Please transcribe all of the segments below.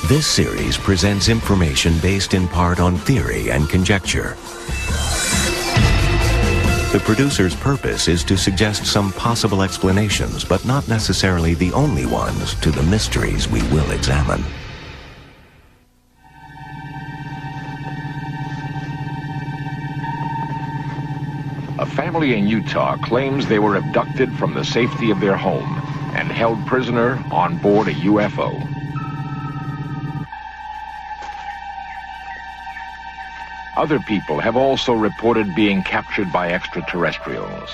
This series presents information based in part on theory and conjecture. The producer's purpose is to suggest some possible explanations, but not necessarily the only ones, to the mysteries we will examine. A family in Utah claims they were abducted from the safety of their home and held prisoner on board a UFO. Other people have also reported being captured by extraterrestrials.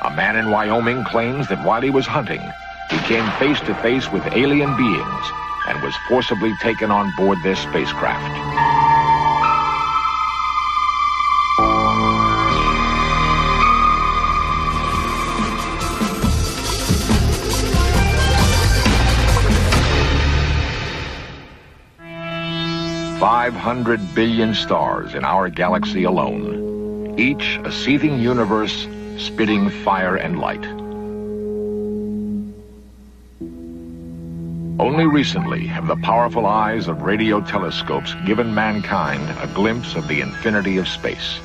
A man in Wyoming claims that while he was hunting, he came face to face with alien beings and was forcibly taken on board their spacecraft. 500 billion stars in our galaxy alone, each a seething universe spitting fire and light. Only recently have the powerful eyes of radio telescopes given mankind a glimpse of the infinity of space.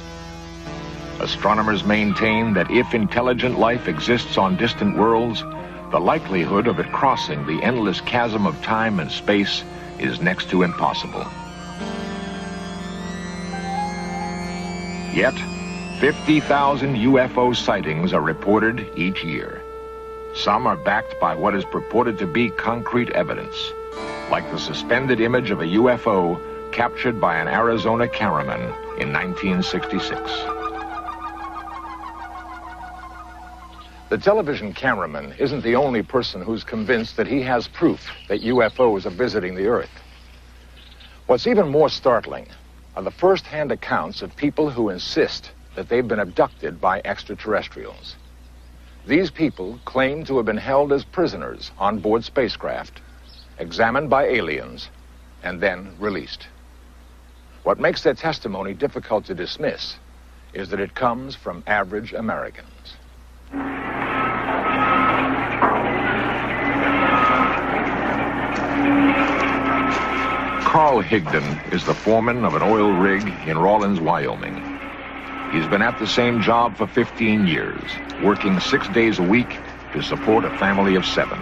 Astronomers maintain that if intelligent life exists on distant worlds, the likelihood of it crossing the endless chasm of time and space is next to impossible. Yet, 50,000 UFO sightings are reported each year. Some are backed by what is purported to be concrete evidence, like the suspended image of a UFO captured by an Arizona cameraman in 1966. The television cameraman isn't the only person who's convinced that he has proof that UFOs are visiting the Earth. What's even more startling are the first-hand accounts of people who insist that they've been abducted by extraterrestrials. These people claim to have been held as prisoners on board spacecraft, examined by aliens, and then released. What makes their testimony difficult to dismiss is that it comes from average Americans. Carl Higdon is the foreman of an oil rig in Rawlins, Wyoming. He's been at the same job for 15 years, working 6 days a week to support a family of 7.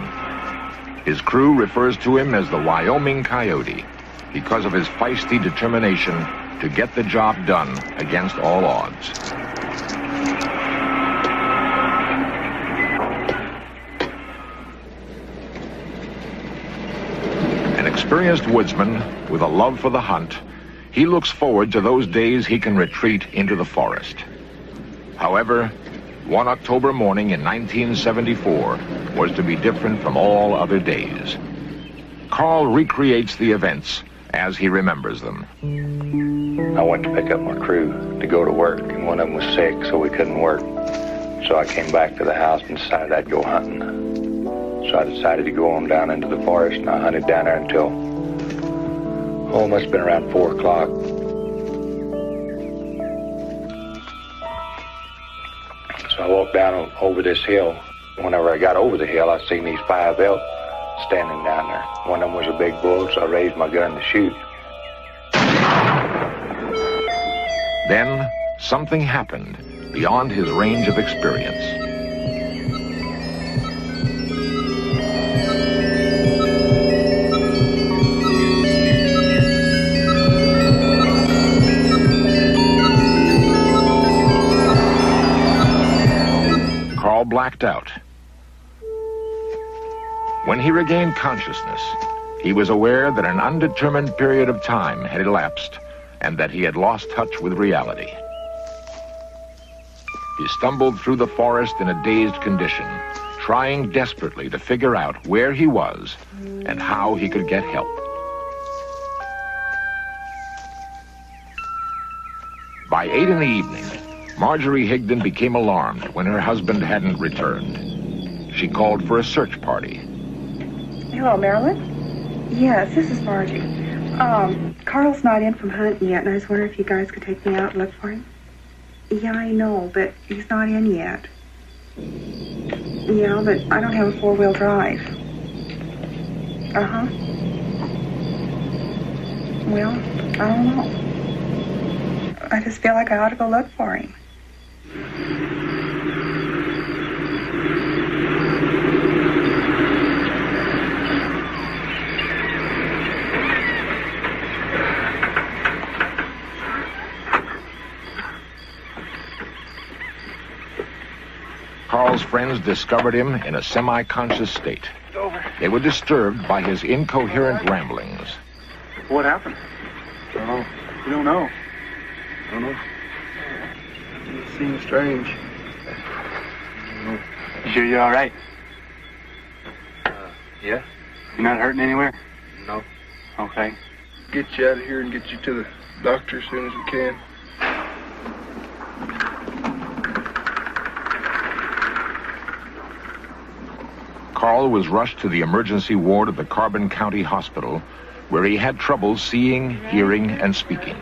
His crew refers to him as the Wyoming Coyote because of his feisty determination to get the job done against all odds. An experienced woodsman with a love for the hunt, he looks forward to those days he can retreat into the forest. However, one October morning in 1974 was to be different from all other days. Carl recreates the events as he remembers them. I went to pick up my crew to go to work, and one of them was sick, so we couldn't work. So I came back to the house and decided I'd go hunting. So I decided to go on down into the forest, and I hunted down there until, it must have been around 4 o'clock. So I walked down over this hill. Whenever I got over the hill, I seen these 5 elk standing down there. One of them was a big bull, so I raised my gun to shoot. Then, something happened beyond his range of experience. Carl blacked out. When he regained consciousness, he was aware that an undetermined period of time had elapsed and that he had lost touch with reality. He stumbled through the forest in a dazed condition, trying desperately to figure out where he was and how he could get help. By 8 in the evening, Marjorie Higdon became alarmed when her husband hadn't returned. She called for a search party. Hello, Marilyn? Yes, this is Margie. Carl's not in from hunting yet, and I was wondering if you guys could take me out and look for him. Yeah, I know, but he's not in yet. Yeah, but I don't have a 4-wheel drive. Uh-huh. Well, I don't know. I just feel like I ought to go look for him. Carl's friends discovered him in a semi-conscious state. They were disturbed by his incoherent ramblings. What happened? I don't know. You don't know? I don't know. It seems strange. You sure you're all right? Yeah? You're not hurting anywhere? No. Okay. Get you out of here and get you to the doctor as soon as we can. Carl was rushed to the emergency ward of the Carbon County Hospital, where he had trouble seeing, hearing, and speaking.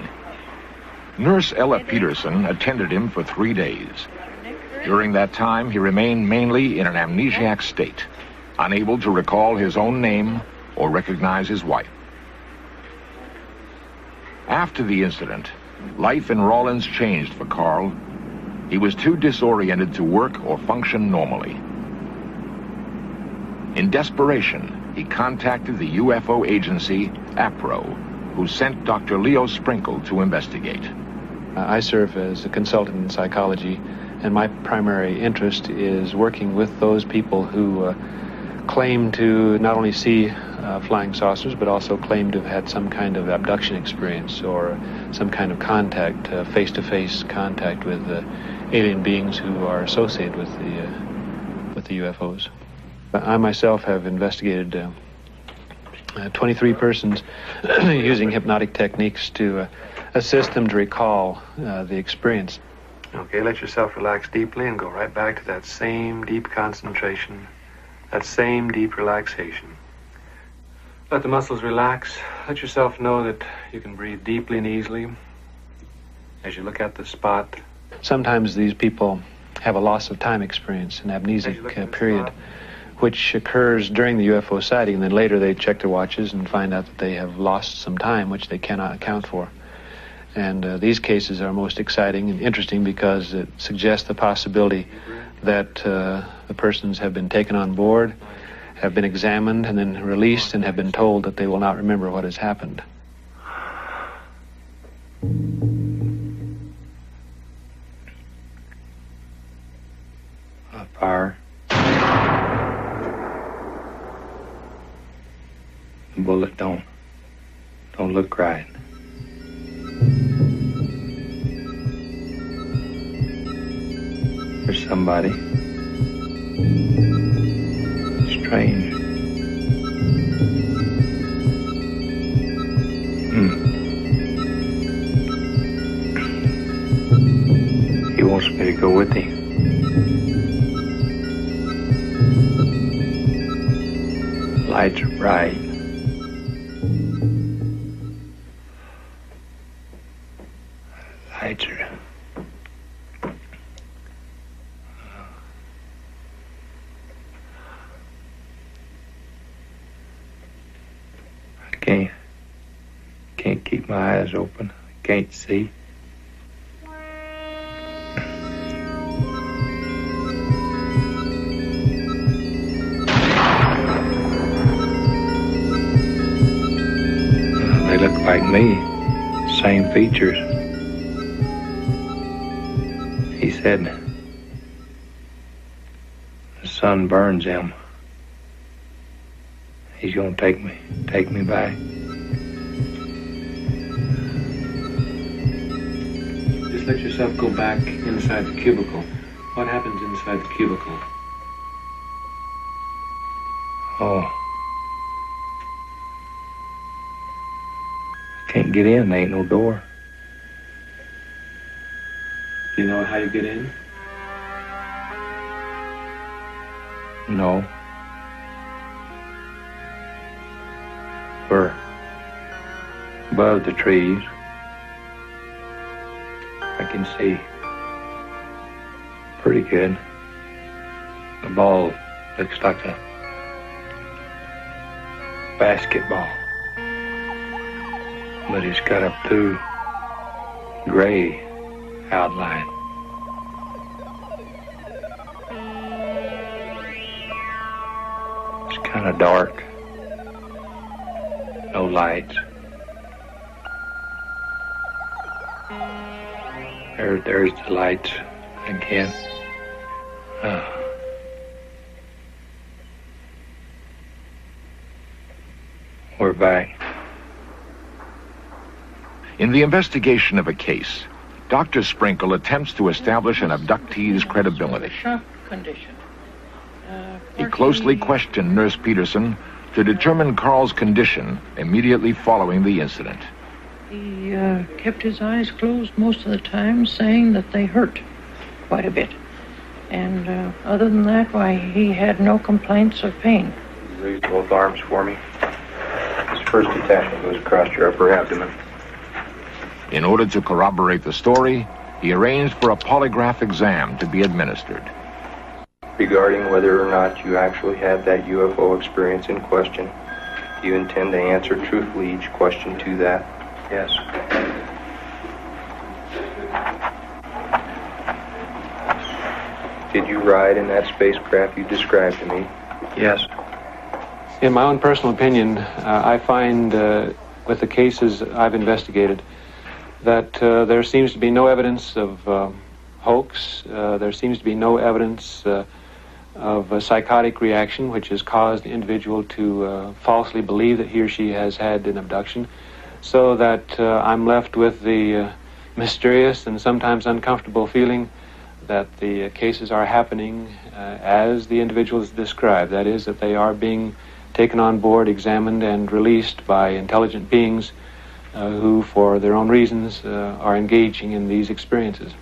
Nurse Ella Peterson attended him for 3 days. During that time, he remained mainly in an amnesiac state, unable to recall his own name or recognize his wife. After the incident, life in Rawlins changed for Carl. He was too disoriented to work or function normally. In desperation, he contacted the UFO agency, APRO, who sent Dr. Leo Sprinkle to investigate. I serve as a consultant in psychology, and my primary interest is working with those people who claim to not only see flying saucers, but also claim to have had some kind of abduction experience or some kind of contact, face-to-face contact with alien beings who are associated with the UFOs. I myself have investigated 23 persons using hypnotic techniques to assist them to recall the experience. Okay, let yourself relax deeply and go right back to that same deep concentration, that same deep relaxation. Let the muscles relax. Let yourself know that you can breathe deeply and easily as you look at the spot. Sometimes these people have a loss of time experience, an amnesic period, which occurs during the UFO sighting, and then later they check their watches and find out that they have lost some time, which they cannot account for. And these cases are most exciting and interesting because it suggests the possibility that the persons have been taken on board, have been examined, and then released, and have been told that they will not remember what has happened. Fire. The bullet don't look right. There's somebody. Strange. He wants me to go with him. Lights are bright. Lights are... I can't keep my eyes open. I can't see. They look like me, same features. He said the sun burns him. He's gonna take me back. Just let yourself go back inside the cubicle. What happens inside the cubicle? Oh. I can't get in, there ain't no door. Do you know how you get in? No. We're above the trees. I can see pretty good. The ball looks like a basketball. But it's got a blue, gray outline. It's kind of dark. No lights. There's the lights again. We're back. In the investigation of a case, Dr. Sprinkle attempts to establish an abductee's credibility. Shock condition. He closely questioned Nurse Peterson to determine Carl's condition immediately following the incident. He kept his eyes closed most of the time, saying that they hurt quite a bit. And other than that, why, he had no complaints of pain. Raise both arms for me. This first detachment goes across your upper abdomen. In order to corroborate the story, he arranged for a polygraph exam to be administered. Regarding whether or not you actually had that UFO experience in question, do you intend to answer truthfully each question to that? Yes. Did you ride in that spacecraft you described to me? Yes. In my own personal opinion, I find with the cases I've investigated that there seems to be no evidence of hoax. There seems to be no evidence of a psychotic reaction which has caused the individual to falsely believe that he or she has had an abduction, so that I'm left with the mysterious and sometimes uncomfortable feeling that the cases are happening as the individuals described. That is, that they are being taken on board, examined, and released by intelligent beings who, for their own reasons, are engaging in these experiences.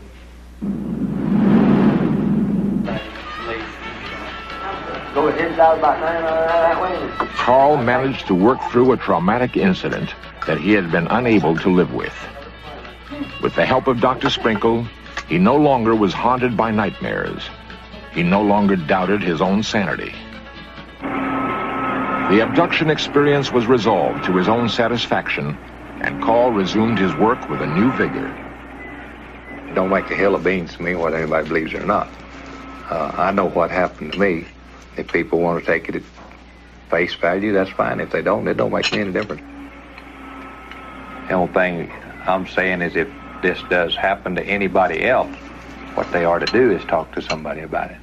Carl managed to work through a traumatic incident that he had been unable to live with. With the help of Dr. Sprinkle, he no longer was haunted by nightmares. He no longer doubted his own sanity. The abduction experience was resolved to his own satisfaction, and Carl resumed his work with a new vigor. It don't make a hill of beans to me whether anybody believes it or not. I know what happened to me. If people want to take it at face value, that's fine. If they don't, it don't make me any difference. The only thing I'm saying is if this does happen to anybody else, what they are to do is talk to somebody about it.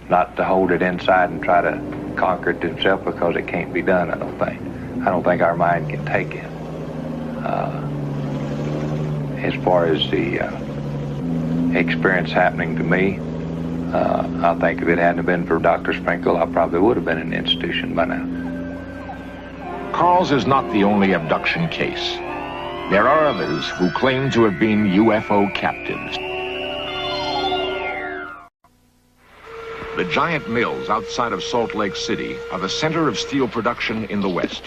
Not to hold it inside and try to conquer it themselves, because it can't be done, I don't think. I don't think our mind can take it. As far as the experience happening to me, I think if it hadn't been for Dr. Sprinkle, I probably would have been in an institution by now. Carl's is not the only abduction case. There are others who claim to have been UFO captives. The giant mills outside of Salt Lake City are the center of steel production in the West.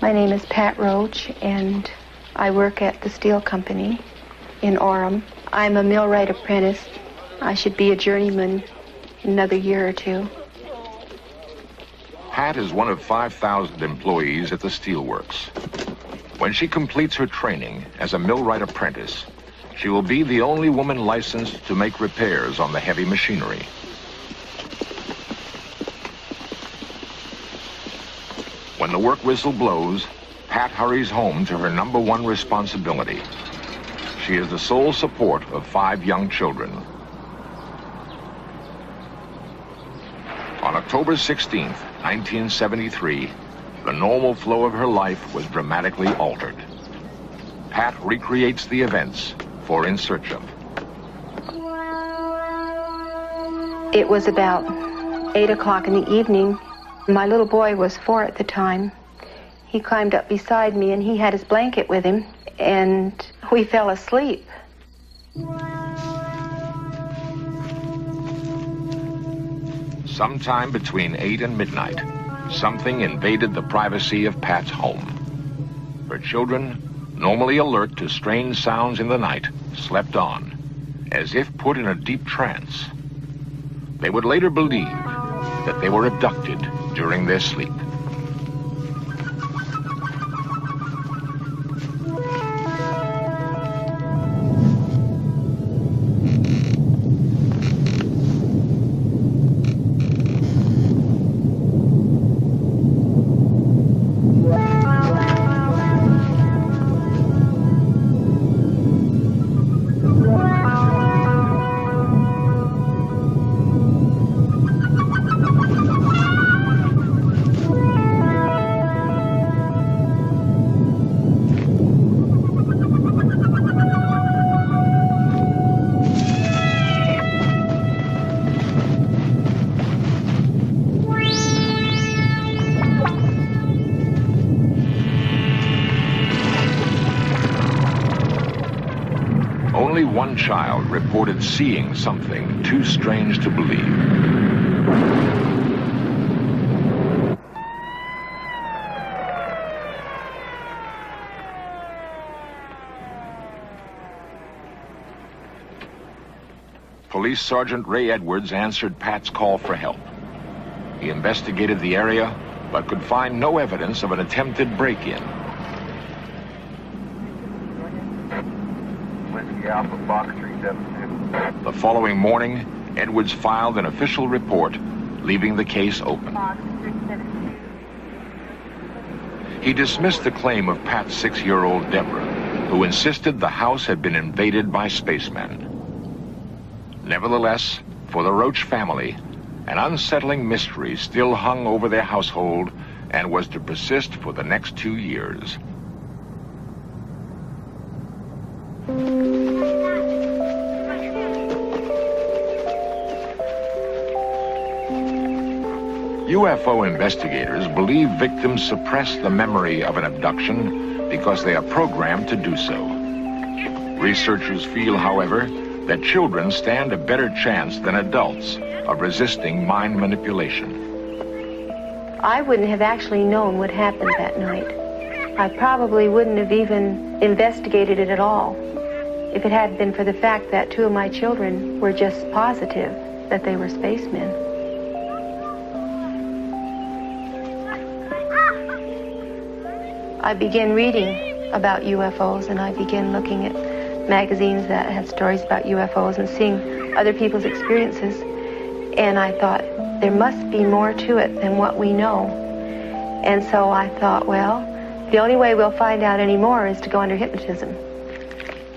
My name is Pat Roach, and I work at the steel company in Orem. I'm a millwright apprentice. I should be a journeyman in another year or two. Pat is one of 5,000 employees at the steelworks. When she completes her training as a millwright apprentice, she will be the only woman licensed to make repairs on the heavy machinery. When the work whistle blows, Pat hurries home to her number one responsibility. She is the sole support of 5 young children. On October 16th, 1973, the normal flow of her life was dramatically altered. Pat recreates the events for In Search Of. It was about 8 o'clock in the evening. My little boy was 4 at the time. He climbed up beside me, and he had his blanket with him, and we fell asleep. Sometime between 8 and midnight, something invaded the privacy of Pat's home. Her children, normally alert to strange sounds in the night, slept on, as if put in a deep trance. They would later believe that they were abducted during their sleep. Only one child reported seeing something too strange to believe. Police Sergeant Ray Edwards answered Pat's call for help. He investigated the area, but could find no evidence of an attempted break-in. Alpha Box 372. The following morning, Edwards filed an official report, leaving the case open. He dismissed the claim of Pat's 6-year-old Deborah, who insisted the house had been invaded by spacemen. Nevertheless, for the Roach family, an unsettling mystery still hung over their household and was to persist for the next 2 years. UFO investigators believe victims suppress the memory of an abduction because they are programmed to do so. Researchers feel, however, that children stand a better chance than adults of resisting mind manipulation. I wouldn't have actually known what happened that night. I probably wouldn't have even investigated it at all if it hadn't been for the fact that 2 of my children were just positive that they were spacemen. I began reading about UFOs, and I began looking at magazines that had stories about UFOs and seeing other people's experiences. And I thought, there must be more to it than what we know. And so I thought, well, the only way we'll find out any more is to go under hypnotism.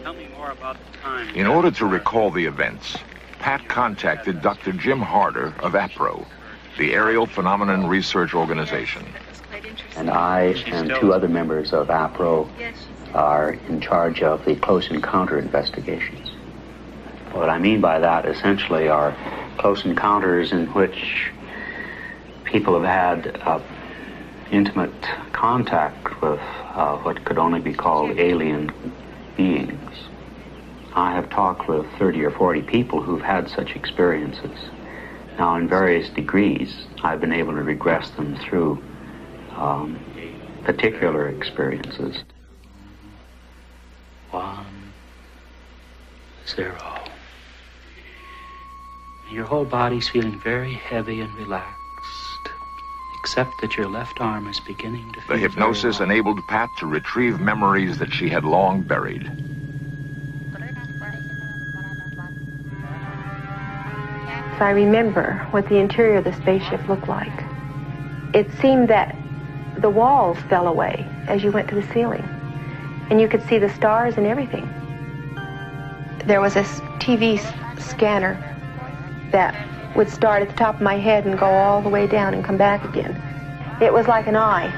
Tell me more about the time. In order to recall the events, Pat contacted Dr. Jim Harder of APRO, the Aerial Phenomenon Research Organization. And I and 2 other members of APRO are in charge of the close encounter investigations. What I mean by that essentially are close encounters in which people have had intimate contact with what could only be called alien beings. I have talked with 30 or 40 people who've had such experiences. Now, in various degrees, I've been able to regress them through particular experiences. 1, 0. Your whole body's feeling very heavy and relaxed, except that your left arm is beginning to feel The hypnosis enabled Pat to retrieve memories that she had long buried. So I remember what the interior of the spaceship looked like. It seemed that the walls fell away as you went to the ceiling, and you could see the stars and everything. There was a TV scanner that would start at the top of my head and go all the way down and come back again. It was like an eye.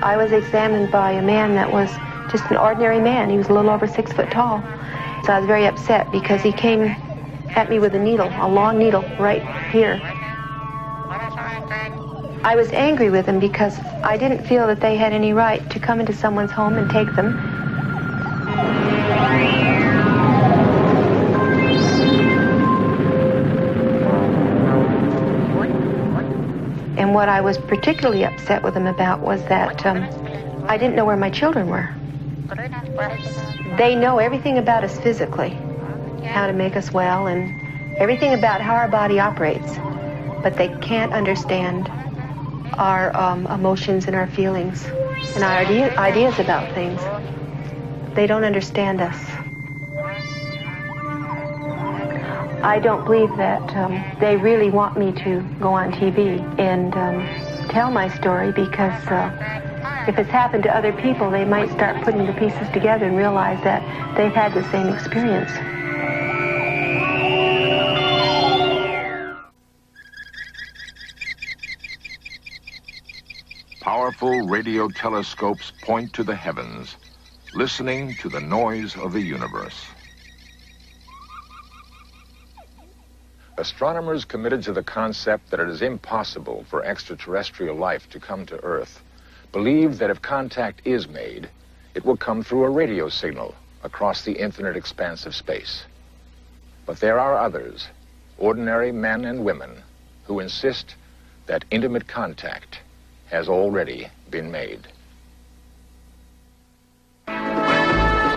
I was examined by a man that was just an ordinary man. He was a little over 6 foot tall. So I was very upset because he came at me with a needle, a long needle, right here. I was angry with them because I didn't feel that they had any right to come into someone's home and take them. And what I was particularly upset with them about was that I didn't know where my children were. They know everything about us physically, how to make us well and everything about how our body operates, but they can't understand our emotions and our feelings and our ideas about things. They don't understand us. I don't believe that they really want me to go on TV and tell my story, because if it's happened to other people, they might start putting the pieces together and realize that they've had the same experience. Powerful radio telescopes point to the heavens, listening to the noise of the universe. Astronomers committed to the concept that it is impossible for extraterrestrial life to come to Earth believe that if contact is made, it will come through a radio signal across the infinite expanse of space. But there are others, ordinary men and women, who insist that intimate contact has already been made.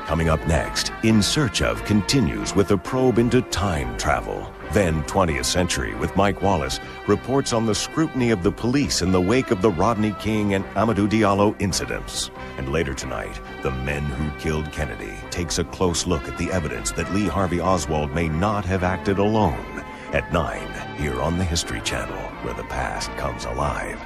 Coming up next, In Search Of continues with a probe into time travel. Then 20th Century with Mike Wallace reports on the scrutiny of the police in the wake of the Rodney King and Amadou Diallo incidents. And later tonight, The Men Who Killed Kennedy takes a close look at the evidence that Lee Harvey Oswald may not have acted alone. At 9, here on the History Channel, where the past comes alive.